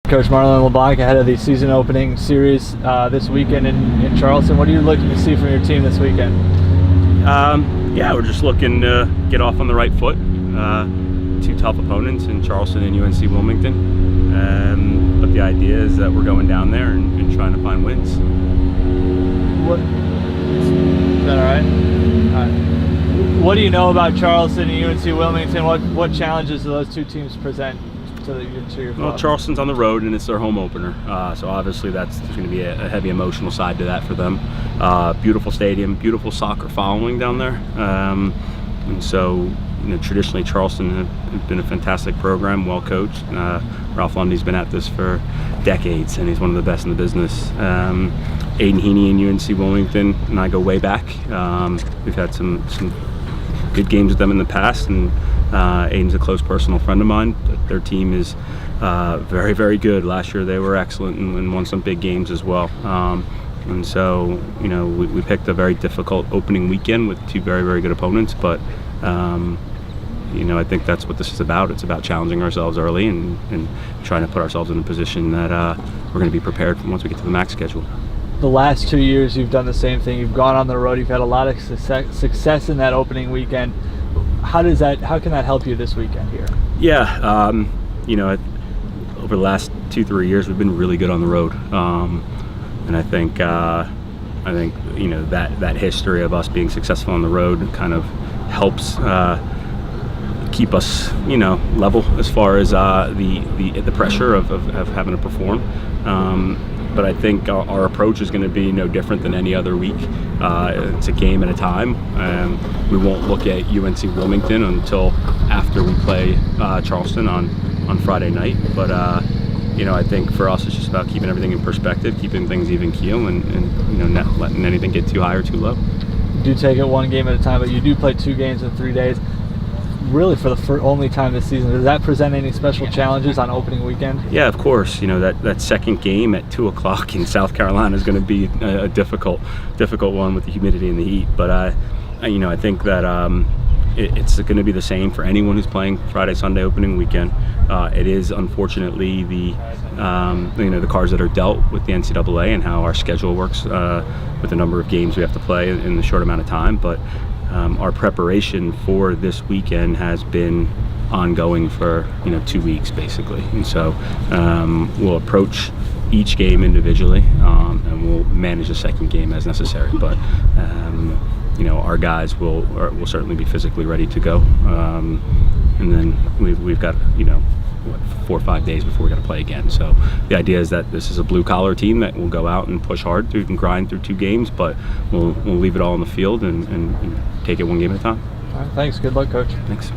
Coach Marlon and LeBlanc ahead of the season opening series this weekend in Charleston. What are you looking to see from your team this weekend? Yeah, we're just looking to get off on the right foot. Two tough opponents in Charleston and UNCW. But the idea is that we're going down there and trying to find wins. Is that all right? All right. What do you know about Charleston and UNC Wilmington? What challenges do those two teams present to your club? Well, Charleston's on the road and it's their home opener, so obviously there's going to be a heavy emotional side to that for them. Beautiful stadium, beautiful soccer following down there, and so traditionally Charleston have been a fantastic program, well coached. Ralph Lundy's been at this for decades, and he's one of the best in the business. Aiden Heaney and UNC Wilmington and I go way back. We've had some good games with them in the past, and Aiden's a close personal friend of mine. Their team is very, very good. Last year they were excellent and won some big games as well. And so, we picked a very difficult opening weekend with two very, very good opponents, but I think that's what this is about. It's about challenging ourselves early and trying to put ourselves in a position that we're going to be prepared for once we get to the MAC schedule. The last 2 years you've done the same thing. You've gone on the road. You've had a lot of success in that opening weekend. How can that help you this weekend here? Yeah, over the last 2-3 years we've been really good on the road, and I think that history of us being successful on the road kind of helps keep us level as far as the pressure of having to perform. But I think our approach is going to be no different than any other week. It's a game at a time. We won't look at UNC Wilmington until after we play Charleston on Friday night. But I think for us it's just about keeping everything in perspective, keeping things even keel, and not letting anything get too high or too low. You do take it one game at a time, but you do play 2 games in 3 days. Really, for the only time this season, does that present any special challenges on opening weekend? Yeah, of course. That second game at 2 o'clock in South Carolina is going to be a difficult one with the humidity and the heat. But I think that it's going to be the same for anyone who's playing Friday, Sunday opening weekend. It is unfortunately the cards that are dealt with the NCAA and how our schedule works with the number of games we have to play in the short amount of time. But our preparation for this weekend has been ongoing for 2 weeks basically, and so we'll approach each game individually, and we'll manage the second game as necessary. But our guys will certainly be physically ready to go, and then we've got 4 or 5 days before we got to play again. So the idea is that this is a blue collar team that will go out and push hard through and grind through 2 games, but we'll leave it all on the field and take it one game at a time. All right, thanks. Good luck, Coach. Thanks.